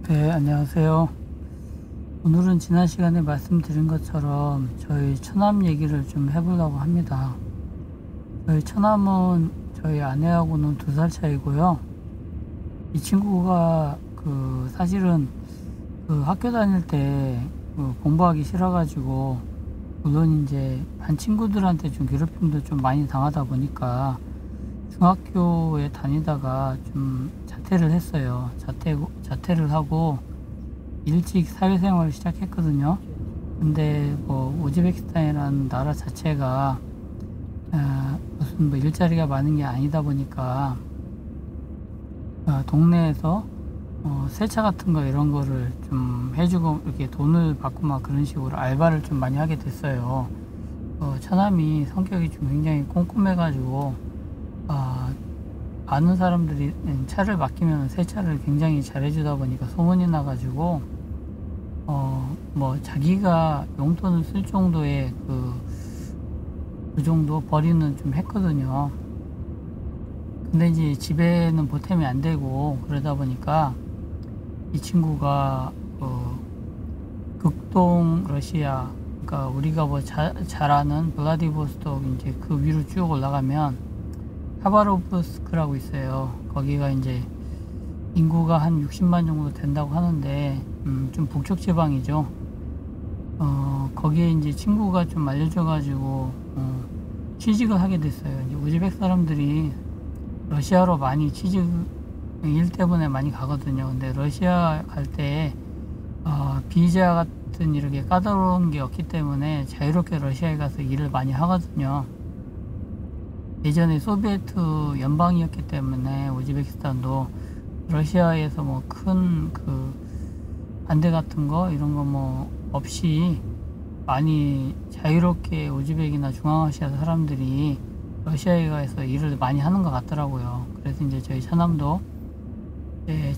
네, 안녕하세요. 오늘은 지난 시간에 말씀드린 것처럼 저희 처남 얘기를 좀 해보려고 합니다. 저희 처남은 저희 아내하고는 2살 차이고요. 이 친구가 사실은 학교 다닐 때 공부하기 싫어가지고, 물론 이제 반 친구들한테 좀 괴롭힘도 좀 많이 당하다 보니까 중학교에 다니다가 좀 자퇴를 했어요. 자퇴를 하고 일찍 사회생활을 시작했거든요. 근데 우즈베키스탄이라는 나라 자체가 무슨 일자리가 많은 게 아니다 보니까 동네에서 세차 같은 거 이런 거를 좀 해주고 이렇게 돈을 받고 막 그런 식으로 알바를 좀 많이 하게 됐어요. 처남이 성격이 좀 굉장히 꼼꼼해가지고 아는 사람들이 차를 맡기면 세차를 굉장히 잘해주다 보니까 소문이 나가지고 자기가 용돈을 쓸 정도의 그 정도 벌이는 좀 했거든요. 근데 이제 집에는 보탬이 안 되고 그러다 보니까 이 친구가 극동 러시아, 그러니까 우리가 잘 아는 블라디보스톡 이제 그 위로 쭉 올라가면 하바롭스크라고 있어요. 거기가 이제 인구가 한 60만 정도 된다고 하는데 좀 북쪽 지방이죠. 거기에 이제 친구가 좀 알려줘가지고 취직을 하게 됐어요. 이제 우즈벡 사람들이 러시아로 많이 취직 일 때문에 많이 가거든요. 근데 러시아 갈 때 비자 같은 이렇게 까다로운 게 없기 때문에 자유롭게 러시아에 가서 일을 많이 하거든요. 예전에 소비에트 연방이었기 때문에 우즈베키스탄도 러시아에서 큰 반대 같은 거 이런 거 없이 많이 자유롭게 우즈벡이나 중앙아시아 사람들이 러시아에 가서 일을 많이 하는 것 같더라고요. 그래서 이제 저희 처남도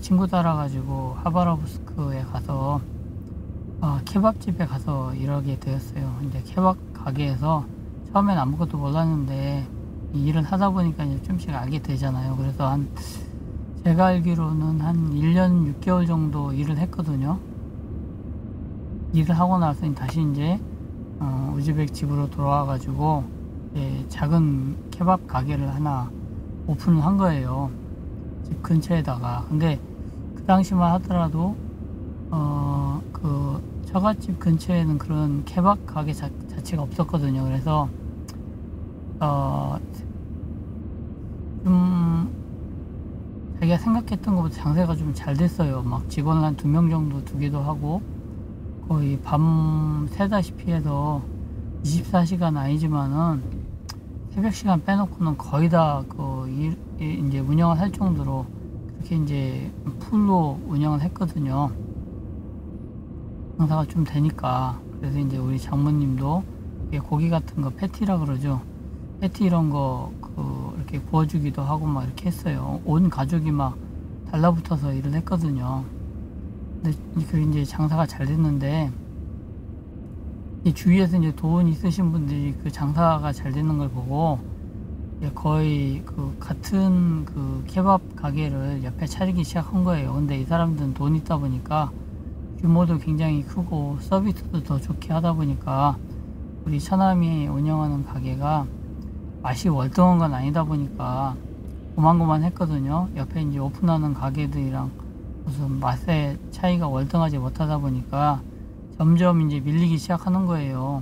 친구 따라가지고 하바롭스크에 가서 케밥집에 가서 일하게 되었어요. 이제 케밥 가게에서 처음엔 아무것도 몰랐는데 이 일을 하다 보니까 이제 좀씩 알게 되잖아요. 그래서 제가 알기로는 한 1년 6개월 정도 일을 했거든요. 일을 하고 나서 다시 이제 우즈벡 집으로 돌아와가지고 작은 케밥 가게를 하나 오픈을 한 거예요. 집 근처에다가. 근데 그 당시만 하더라도 그 처갓집 근처에는 그런 케밥 가게 자체가 없었거든요. 그래서 좀 자기가 생각했던 것보다 장사가 좀 잘 됐어요. 막 직원을 한 2명 정도 두기도 하고 거의 밤 새다시피 해서 24시간 아니지만은 새벽 시간 빼놓고는 거의 다 이제 운영을 할 정도로 그렇게 이제 풀로 운영을 했거든요. 장사가 좀 되니까. 그래서 이제 우리 장모님도 고기 같은 거 패티라 그러죠. 패티 이런 거 이렇게 구워주기도 하고 막 이렇게 했어요. 온 가족이 막 달라붙어서 일을 했거든요. 근데 그게 이제 장사가 잘 됐는데 주위에서 이제 돈 있으신 분들이 그 장사가 잘 되는 걸 보고 거의 같은 케밥 가게를 옆에 차리기 시작한 거예요. 근데 이 사람들은 돈 있다 보니까 규모도 굉장히 크고 서비스도 더 좋게 하다 보니까 우리 처남이 운영하는 가게가 맛이 월등한 건 아니다 보니까 고만고만 했거든요. 옆에 이제 오픈하는 가게들이랑 무슨 맛의 차이가 월등하지 못하다 보니까 점점 이제 밀리기 시작하는 거예요.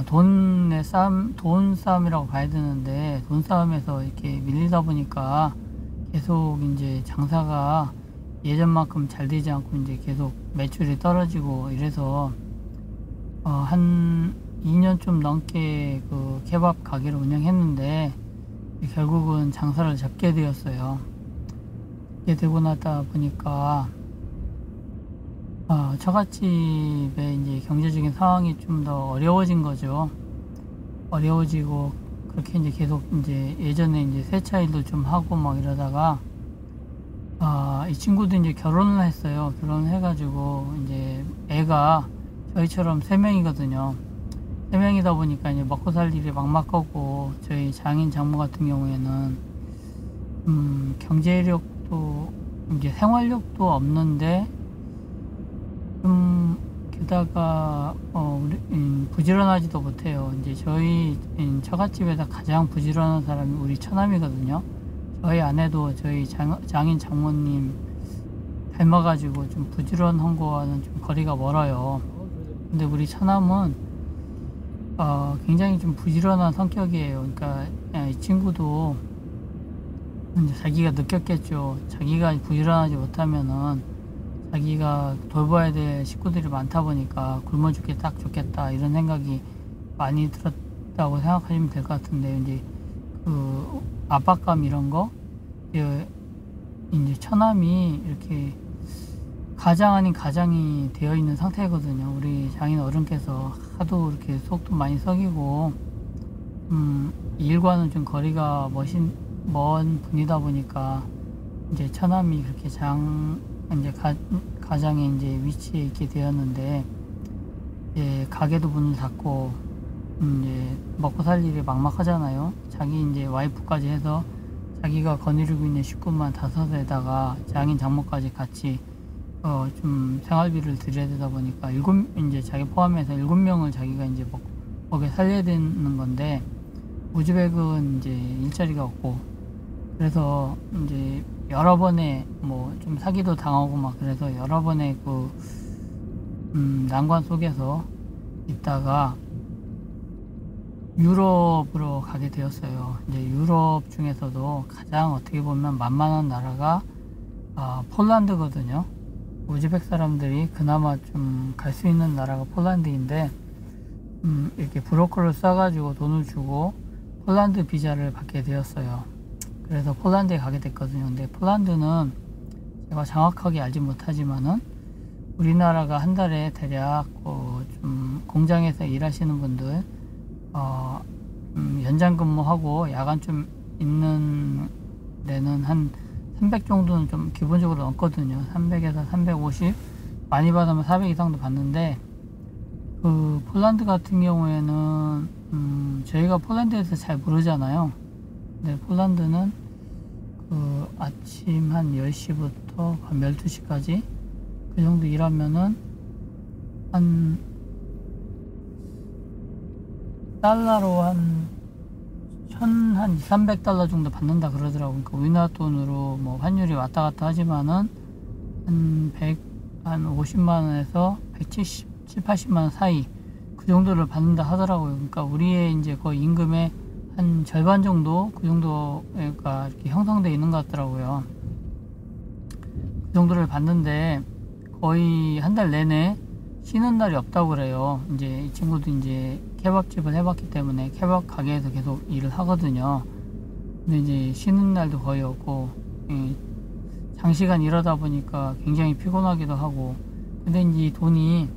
돈 싸움이라고 봐야 되는데 돈 싸움에서 이렇게 밀리다 보니까 계속 이제 장사가 예전만큼 잘 되지 않고 이제 계속 매출이 떨어지고 이래서 한 2년 좀 넘게 케밥 가게를 운영했는데 결국은 장사를 접게 되었어요. 이게 되고 나다 보니까 처갓집의 이제 경제적인 상황이 좀 더 어려워진 거죠. 어려워지고 그렇게 이제 계속 이제 예전에 이제 세차 일도 좀 하고 막 이러다가 이 친구도 이제 결혼을 했어요. 결혼을 해가지고 이제 애가 저희처럼 3명이거든요. 3명이다 보니까 이제 먹고 살 일이 막막하고 저희 장인 장모 같은 경우에는 경제력도 이제 생활력도 없는데 좀 게다가 부지런하지도 못해요. 이제 저희 처갓집에서 가장 부지런한 사람이 우리 처남이거든요. 저희 아내도 저희 장인 장모님 닮아가지고 좀 부지런한 거와는 좀 거리가 멀어요. 근데 우리 처남은 굉장히 좀 부지런한 성격이에요. 그러니까 이 친구도 이제 자기가 느꼈겠죠. 자기가 부지런하지 못하면은 자기가 돌봐야 될 식구들이 많다 보니까 굶어 죽기 딱 좋겠다 이런 생각이 많이 들었다고 생각하시면 될 것 같은데, 이제 그 압박감 이런 거, 이제 처남이 이렇게 가장 아닌 가장이 되어 있는 상태거든요. 우리 장인 어른께서 하도 이렇게 속도 많이 썩이고 일과는 좀 거리가 먼 분이다 보니까 이제 처남이 그렇게 이제 가장에 이제 위치에 있게 되었는데, 이제 가게도 문을 닫고 이제 먹고 살 일이 막막하잖아요. 자기 이제 와이프까지 해서 자기가 거느리고 있는 식구만 5에다가 장인 장모까지 같이 좀 생활비를 들여야 되다 보니까 이제 자기 포함해서 7명을 자기가 이제 먹여 살려야 되는 건데, 우즈벡은 이제 일자리가 없고, 그래서 이제 여러 번의 뭐 좀 사기도 당하고 막 그래서 여러 번의 그 난관 속에서 있다가 유럽으로 가게 되었어요. 이제 유럽 중에서도 가장 어떻게 보면 만만한 나라가 폴란드거든요. 우즈벡 사람들이 그나마 좀 갈 수 있는 나라가 폴란드인데, 이렇게 브로커를 써가지고 돈을 주고 폴란드 비자를 받게 되었어요. 그래서 폴란드에 가게 됐거든요. 근데 폴란드는 제가 정확하게 알지 못하지만은 우리나라가 한 달에 대략 좀 공장에서 일하시는 분들 연장 근무하고 야간 좀 있는 데는 한 300 정도는 좀 기본적으로 넘거든요. 300에서 350, 많이 받으면 400 이상도 받는데, 그 폴란드 같은 경우에는 저희가 폴란드에서 잘 모르잖아요. 근데 폴란드는 그 아침 한 10시부터 밤 12시까지 그 정도 일하면은 한 달러로 한 200~300달러 정도 받는다 그러더라고요. 그러니까 우리나라 돈으로 뭐 환율이 왔다 갔다 하지만은 한 50만원에서 170~80만원 사이 그 정도를 받는다 하더라고요. 그러니까 우리의 이제 거의 임금의 한 절반 정도, 그 정도가 이렇게 형성되어 있는 것 같더라고요. 그 정도를 받는데 거의 한 달 내내 쉬는 날이 없다고 그래요. 이제 이 친구도 이제 케밥집을 해봤기 때문에 케밥 가게에서 계속 일을 하거든요. 근데 이제 쉬는 날도 거의 없고, 장시간 일하다 보니까 굉장히 피곤하기도 하고, 근데 이제 돈이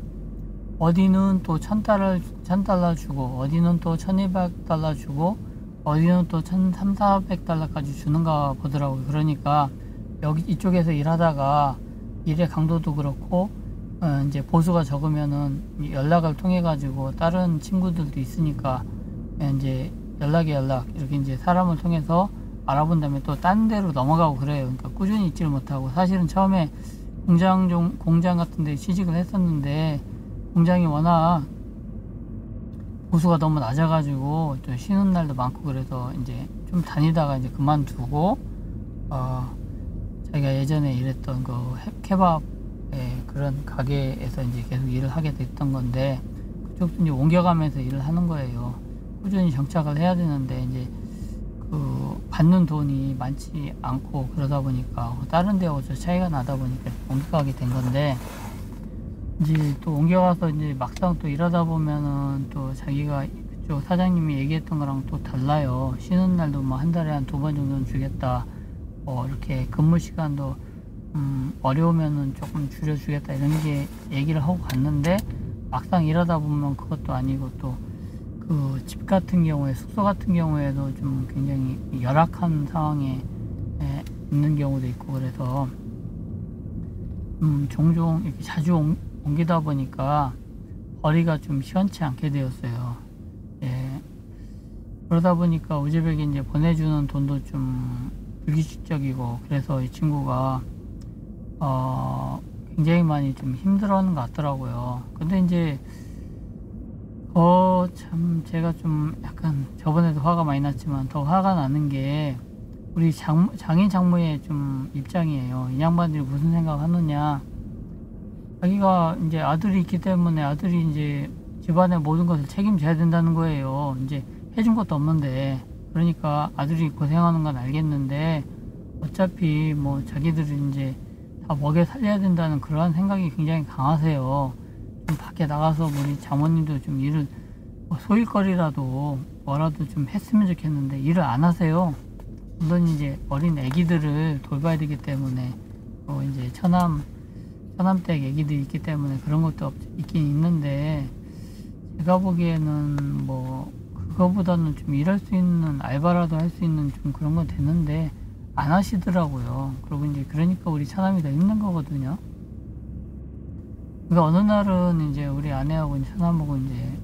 어디는 또 1000달러 주고, 어디는 또 1200달러 주고, 어디는 또 1300~400달러까지 주는가 보더라고요. 그러니까 이쪽에서 일하다가 일의 강도도 그렇고, 이제 보수가 적으면은 연락을 통해 가지고 다른 친구들도 있으니까 이제 연락 이렇게 이제 사람을 통해서 알아본 다음에 또 딴 데로 넘어가고 그래요. 그러니까 꾸준히 있지를 못하고, 사실은 처음에 공장 같은 데 취직을 했었는데 공장이 워낙 보수가 너무 낮아가지고 또 쉬는 날도 많고 그래서 이제 좀 다니다가 이제 그만두고 자기가 예전에 일했던 그 케밥 그런 가게에서 이제 계속 일을 하게 됐던 건데, 그쪽도 이제 옮겨가면서 일을 하는 거예요. 꾸준히 정착을 해야 되는데 이제 그 받는 돈이 많지 않고 그러다 보니까 다른 데하고 좀 차이가 나다 보니까 옮겨가게 된 건데, 이제 또 옮겨가서 이제 막상 또 일하다 보면은 또 자기가 그쪽 사장님이 얘기했던 거랑 또 달라요. 쉬는 날도 뭐 한 달에 한 2번 정도는 주겠다, 이렇게 근무 시간도 어려우면은 조금 줄여주겠다 이런 게 얘기를 하고 갔는데, 막상 일하다 보면 그것도 아니고 또 그 집 같은 경우에, 숙소 같은 경우에도 좀 굉장히 열악한 상황에 있는 경우도 있고, 그래서 종종 이렇게 자주 옮기다 보니까 거리가 좀 시원치 않게 되었어요. 그러다 보니까 우즈벡이 이제 보내주는 돈도 좀 불규칙적이고, 그래서 이 친구가 굉장히 많이 좀 힘들어하는 것 같더라고요. 근데 이제 참 제가 좀 약간 저번에도 화가 많이 났지만 더 화가 나는 게 우리 장인 장모의 좀 입장이에요. 이 양반들이 무슨 생각하느냐. 자기가 이제 아들이 있기 때문에 아들이 이제 집안의 모든 것을 책임져야 된다는 거예요. 이제 해준 것도 없는데. 그러니까 아들이 고생하는 건 알겠는데 어차피 뭐 자기들이 이제 다 먹여 살려야 된다는 그러한 생각이 굉장히 강하세요. 좀 밖에 나가서 우리 장모님도 좀 일을 뭐 소일거리라도 뭐라도 좀 했으면 좋겠는데 일을 안 하세요. 물론 이제 어린 애기들을 돌봐야 되기 때문에 이제 처남댁 애기들이 있기 때문에 그런 것도 있긴 있는데 제가 보기에는 뭐 그거보다는 좀 일할 수 있는 알바라도 할 수 있는 좀 그런 건 되는데 안 하시더라고요. 그리고 이제 그러니까 우리 처남이 더 힘든 거거든요. 그러니까 어느 날은 이제 우리 아내하고 처남하고 이제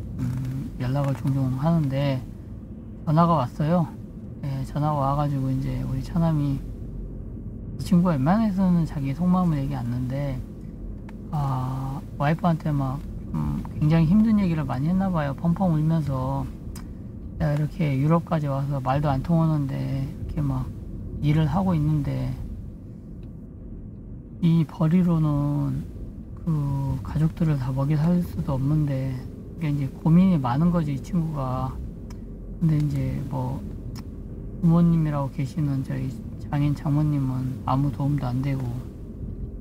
연락을 종종 하는데 전화가 왔어요. 네, 전화가 와가지고 이제 우리 처남이 이 친구가 웬만해서는 자기 속마음을 얘기 안 하는데 와이프한테 막 굉장히 힘든 얘기를 많이 했나 봐요. 펑펑 울면서 내가 이렇게 유럽까지 와서 말도 안 통하는데 이렇게 막 일을 하고 있는데 이 벌이로는 그 가족들을 다 먹여 살 수도 없는데 이게 이제 고민이 많은 거지 이 친구가. 근데 이제 뭐 부모님이라고 계시는 저희 장인 장모님은 아무 도움도 안 되고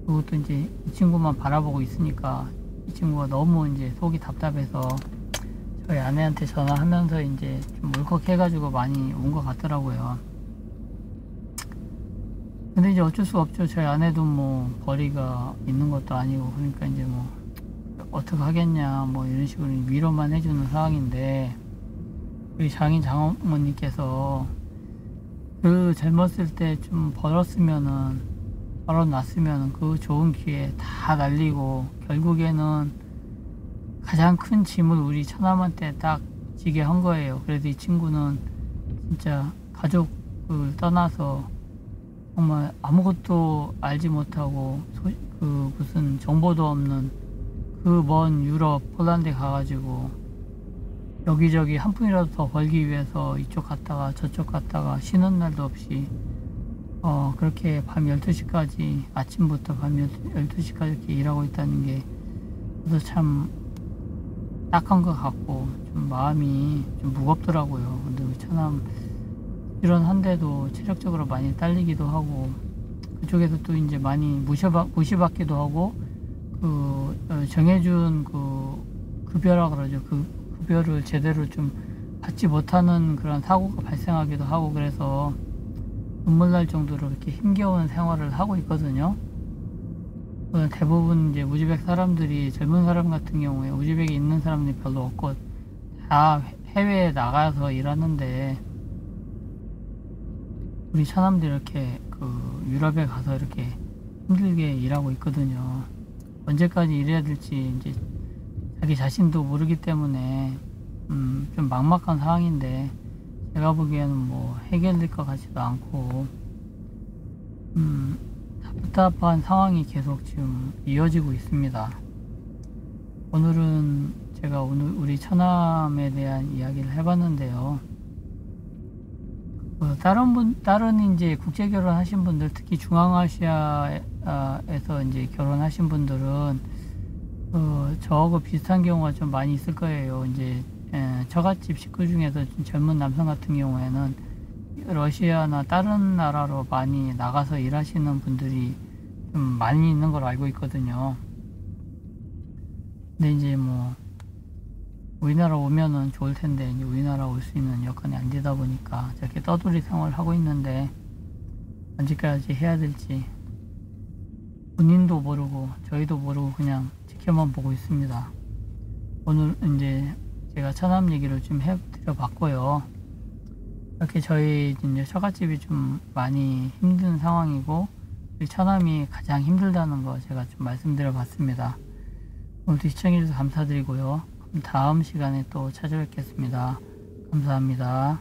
그것도 이제 이 친구만 바라보고 있으니까 이 친구가 너무 이제 속이 답답해서 저희 아내한테 전화하면서 이제 좀 울컥해가지고 많이 온 것 같더라고요. 근데 이제 어쩔 수 없죠. 저희 아내도 뭐 벌이가 있는 것도 아니고 그러니까 이제 뭐 어떻게 하겠냐 뭐 이런 식으로 위로만 해주는 상황인데 우리 장인 장모님께서 그 젊었을 때 좀 벌어놨으면은 그 좋은 기회 다 날리고 결국에는 가장 큰 짐을 우리 처남한테 딱 지게 한 거예요. 그래서 이 친구는 진짜 가족을 떠나서 정말 아무것도 알지 못하고 그 무슨 정보도 없는 그 먼 유럽 폴란드에 가가지고 여기저기 한 푼이라도 더 벌기 위해서 이쪽 갔다가 저쪽 갔다가 쉬는 날도 없이 그렇게 밤 12시까지 아침부터 밤 12시까지 이렇게 일하고 있다는 게 그래서 참 딱한 것 같고 좀 마음이 좀 무겁더라고요. 근데 우리 처남 일원한데도 체력적으로 많이 딸리기도 하고 그쪽에서 또 이제 많이 무시받기도 하고 정해준 급여라 그러죠. 그 급여를 제대로 좀 받지 못하는 그런 사고가 발생하기도 하고 그래서 눈물 날 정도로 이렇게 힘겨운 생활을 하고 있거든요. 대부분 이제 우즈벡 사람들이 젊은 사람 같은 경우에 우즈벡에 있는 사람들이 별로 없고 다 해외에 나가서 일하는데 우리 처남들 이렇게 유럽에 가서 이렇게 힘들게 일하고 있거든요. 언제까지 일해야 될지 이제 자기 자신도 모르기 때문에 좀 막막한 상황인데 제가 보기에는 뭐 해결될 것 같지도 않고 답답한 상황이 계속 지금 이어지고 있습니다. 오늘은 제가 우리 처남에 대한 이야기를 해봤는데요. 다른 이제 국제 결혼하신 분들, 특히 중앙아시아에서 이제 결혼하신 분들은 저하고 비슷한 경우가 좀 많이 있을 거예요. 이제 처갓집 식구 중에서 좀 젊은 남성 같은 경우에는 러시아나 다른 나라로 많이 나가서 일하시는 분들이 좀 많이 있는 걸 알고 있거든요. 근데 이제 뭐 우리나라 오면은 좋을 텐데 이제 우리나라 올 수 있는 여건이 안 되다 보니까 저렇게 떠돌이 생활을 하고 있는데 언제까지 해야 될지 본인도 모르고 저희도 모르고 그냥 지켜만 보고 있습니다. 오늘 이제 제가 처남 얘기를 좀 해드려 봤고요. 이렇게 저희 이제 처갓집이 좀 많이 힘든 상황이고 처남이 가장 힘들다는 거 제가 좀 말씀드려 봤습니다. 오늘도 시청해주셔서 감사드리고요. 그럼 다음 시간에 또 찾아뵙겠습니다. 감사합니다.